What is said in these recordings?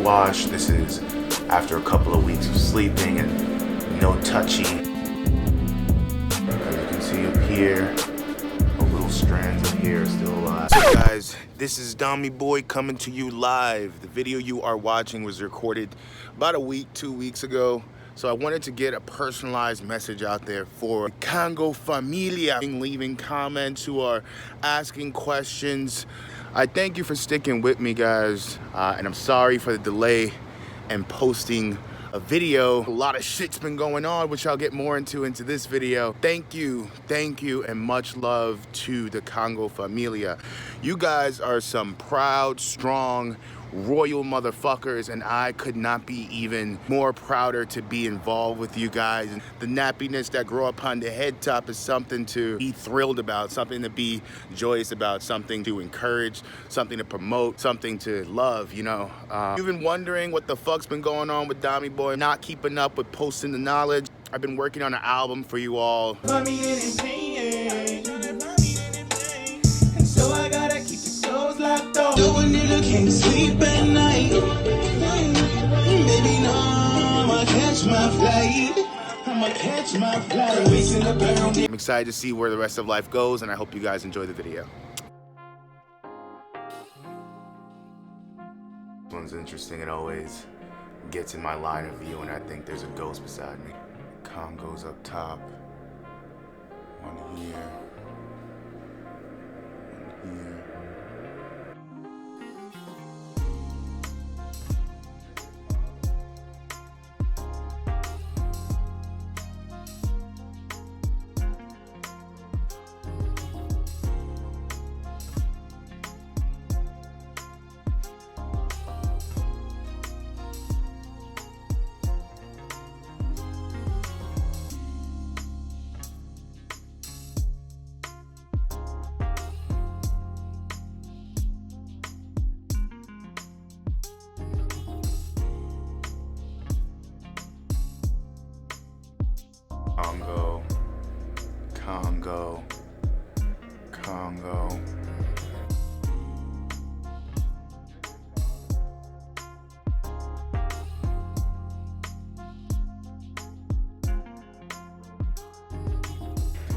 PostWash. This is after a couple of weeks of sleeping and no touchy. As you can see up here, the little strands of hair are still alive. So guys, this is DOMI Boy coming to you live. The video you are watching was recorded about a week, 2 weeks ago. So I wanted to get a personalized message out there for Congo Familia, leaving comments, who are asking questions. I thank you for sticking with me, guys, and I'm sorry for the delay in posting a video. A lot of shit's been going on, which I'll get more into this video. Thank you, and much love to the Congo Familia. You guys are some proud, strong, royal motherfuckers, and I could not be even more prouder to be involved with you guys. And the nappiness that grow upon the head top is something to be thrilled about, something to be joyous about, something to encourage, something to promote, something to love, you know. You've been wondering what the fuck's been going on with DOMI Boy, not keeping up with posting the knowledge. I've been working on an album for you all. So I gotta keep the clothes locked up. No one can't sleep at night. Baby, no, I'ma catch my flight. I'm excited to see where the rest of life goes, and I hope you guys enjoy the video. This one's interesting. It always gets in my line of view, and I think there's a ghost beside me. Congo's up top. One here. Here. Congo.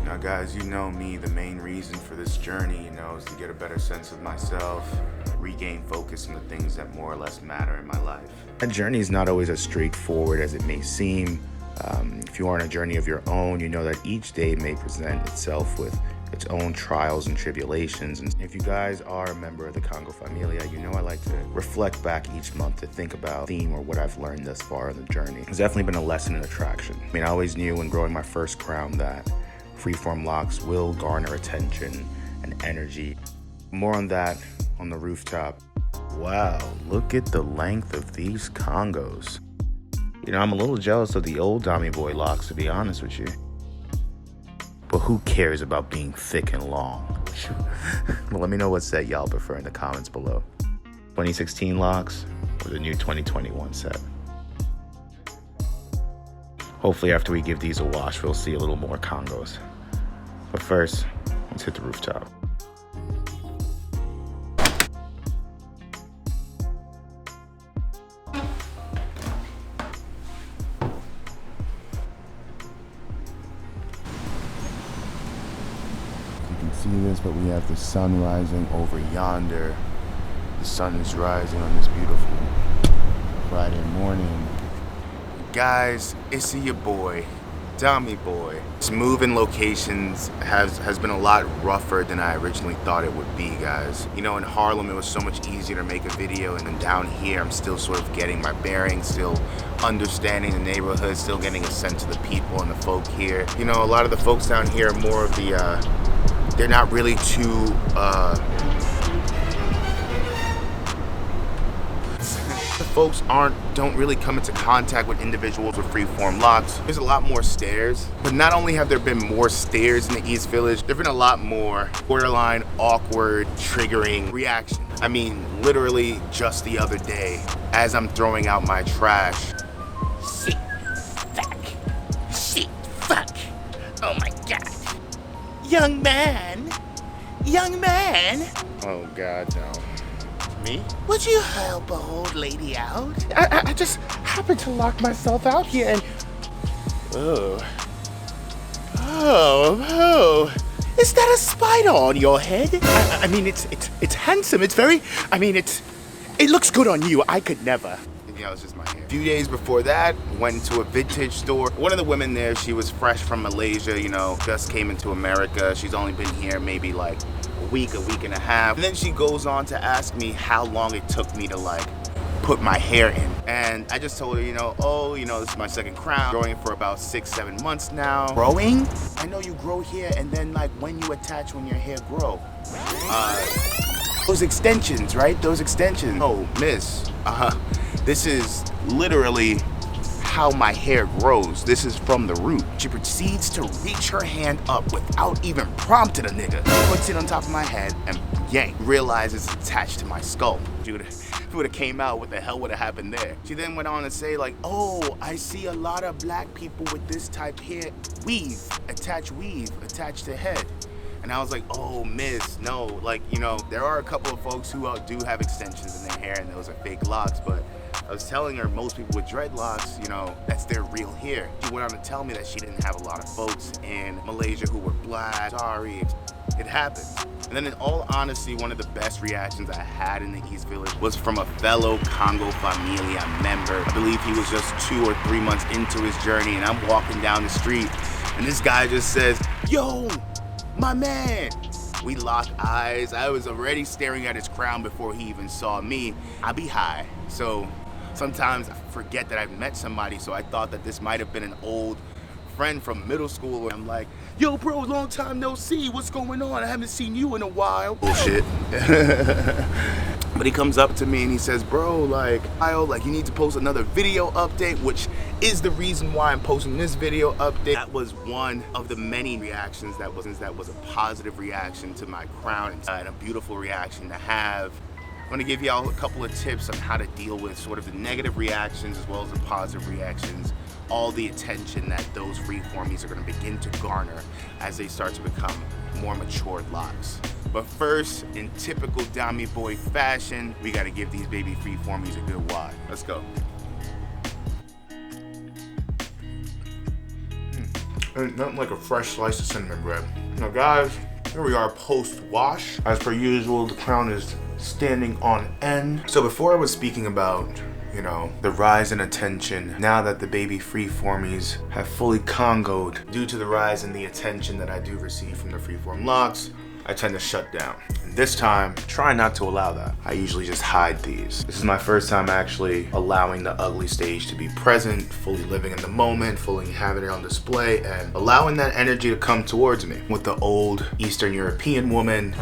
Now guys, you know me, the main reason for this journey, you know, is to get a better sense of myself, regain focus on the things that more or less matter in my life. That journey is not always as straightforward as it may seem. If you are on a journey of your own, you know that each day may present itself with its own trials and tribulations. And if you guys are a member of the Congo Familia, you know I like to reflect back each month to think about the theme or what I've learned thus far in the journey. It's definitely been a lesson in attraction. I mean, I always knew when growing my first crown that Freeform Locs will garner attention and energy. More on that on the rooftop. Wow, look at the length of these Congos. You know, I'm a little jealous of the old DOMI Boy locks, to be honest with you. But who cares about being thick and long? Well, let me know what set y'all prefer in the comments below. 2016 locks or the new 2021 set. Hopefully after we give these a wash, we'll see a little more Congos. But first, let's hit the rooftop. See this, but we have the sun rising over yonder. The sun is rising on this beautiful Friday morning. Guys, it's your boy, DOMI Boy. This move in locations has been a lot rougher than I originally thought it would be, guys. You know, in Harlem, it was so much easier to make a video, and then down here, I'm still sort of getting my bearings, still understanding the neighborhood, still getting a sense of the people and the folk here. You know, a lot of the folks down here are more of the, they're not really too, the folks don't really come into contact with individuals with Freeform locks. There's a lot more stairs, but not only have there been more stairs in the East Village, there've been a lot more borderline awkward, triggering reactions. I mean, literally just the other day, as I'm throwing out my trash. Shit, fuck, oh my God. Young man. Oh God, no. me. Would you help an old lady out? I just happened to lock myself out here and... Oh. Is that a spider on your head? I mean, it's handsome. It's very... I mean, it looks good on you. I could never. Yeah, it was just my hair. A few days before that, went into a vintage store. One of the women there, she was fresh from Malaysia, you know, just came into America. She's only been here maybe like a week and a half. And then she goes on to ask me how long it took me to like put my hair in. And I just told her, you know, oh, you know, this is my second crown. Growing it for about 6-7 months now. Growing? I know you grow here and then like when you attach when your hair grow. Those extensions, right? Those extensions. Oh, miss. This is literally how my hair grows. This is from the root. She proceeds to reach her hand up without even prompting a nigga. Puts it on top of my head and yank. Realizes it's attached to my skull. Dude, if it would have came out, what the hell would have happened there? She then went on to say like, oh, I see a lot of black people with this type hair. Weave, attached to head. And I was like, oh, miss, no. Like, you know, there are a couple of folks who do have extensions in their hair and those are fake locks, but I was telling her most people with dreadlocks, you know, that's their real hair. She went on to tell me that she didn't have a lot of folks in Malaysia who were black. Sorry, it happened. And then in all honesty, one of the best reactions I had in the East Village was from a fellow Congo Familia member. I believe he was just 2 or 3 months into his journey and I'm walking down the street and this guy just says, yo, my man. We locked eyes. I was already staring at his crown before he even saw me. I be high, so sometimes I forget that I've met somebody, so I thought that this might have been an old friend from middle school. I'm like, yo bro, long time no see, what's going on? I haven't seen you in a while. Bullshit. But he comes up to me and he says, bro, like you need to post another video update, which is the reason why I'm posting this video update. That was one of the many reactions that was a positive reaction to my crown and a beautiful reaction to have. I'm gonna give y'all a couple of tips on how to deal with sort of the negative reactions as well as the positive reactions, all the attention that those freeformies are gonna begin to garner as they start to become more matured locks. But first, in typical DOMI boy fashion, we gotta give these baby freeformies a good wad. Let's go. Nothing like a fresh slice of cinnamon bread. Now guys, here we are post-wash. As per usual, the crown is standing on end. So before I was speaking about, you know, the rise in attention, now that the baby freeformies have fully Congoed due to the rise in the attention that I do receive from the freeform locks, I tend to shut down. And this time, try not to allow that. I usually just hide these. This is my first time actually allowing the ugly stage to be present, fully living in the moment, fully having it on display, and allowing that energy to come towards me. With the old Eastern European woman,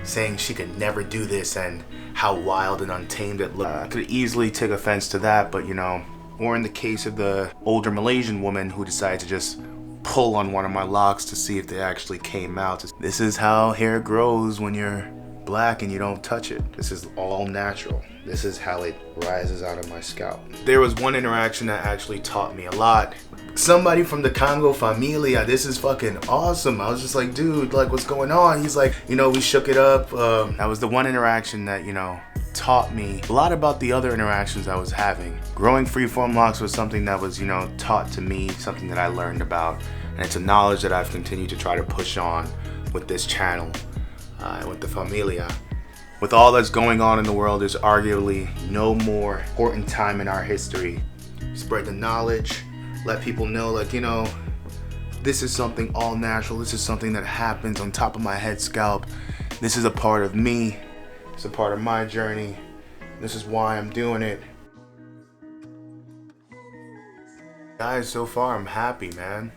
saying she could never do this and how wild and untamed it looked. I could easily take offense to that, but you know, or in the case of the older Malaysian woman who decided to just pull on one of my locks to see if they actually came out. This is how hair grows when you're black and you don't touch it. This is all natural. This is how it rises out of my scalp. There was one interaction that actually taught me a lot. Somebody from the Congo Familia, this is fucking awesome. I was just like, dude, like what's going on? He's like, you know, we shook it up. That was the one interaction that, you know, taught me a lot about the other interactions I was having. Growing freeform locks was something that was, you know, taught to me, something that I learned about. And it's a knowledge that I've continued to try to push on with this channel, with the Familia. With all that's going on in the world, there's arguably no more important time in our history. Spread the knowledge, let people know, like, you know, this is something all natural. This is something that happens on top of my head scalp. This is a part of me. It's a part of my journey. This is why I'm doing it. Guys, so far I'm happy, man.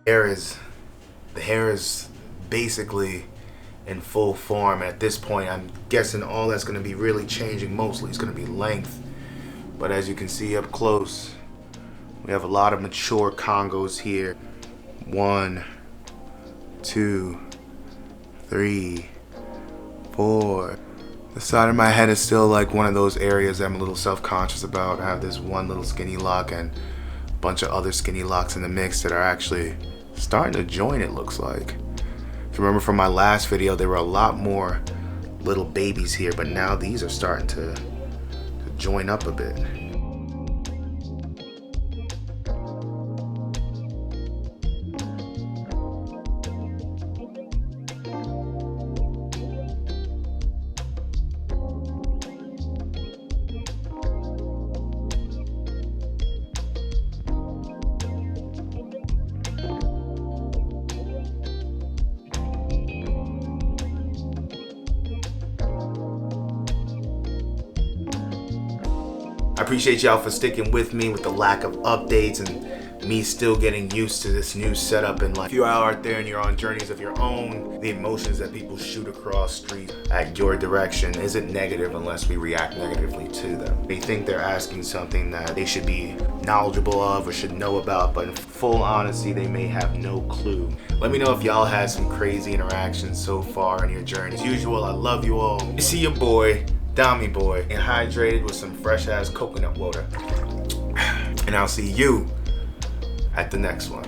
The hair is basically in full form. At this point, I'm guessing all that's gonna be really changing mostly is gonna be length. But as you can see up close, we have a lot of mature Congos here. 1, 2, 3, 4. The side of my head is still like one of those areas that I'm a little self-conscious about. I have this one little skinny lock and bunch of other skinny locks in the mix that are actually starting to join, it looks like. Remember from my last video, there were a lot more little babies here, but now these are starting to join up a bit. I appreciate y'all for sticking with me with the lack of updates and me still getting used to this new setup in life. If you are out there and you're on journeys of your own, the emotions that people shoot across streets at your direction isn't negative unless we react negatively to them. They think they're asking something that they should be knowledgeable of or should know about, but in full honesty, they may have no clue. Let me know if y'all had some crazy interactions so far in your journey. As usual, I love you all. You see your boy, DOMI boy, and hydrated with some fresh ass coconut water. And I'll see you at the next one.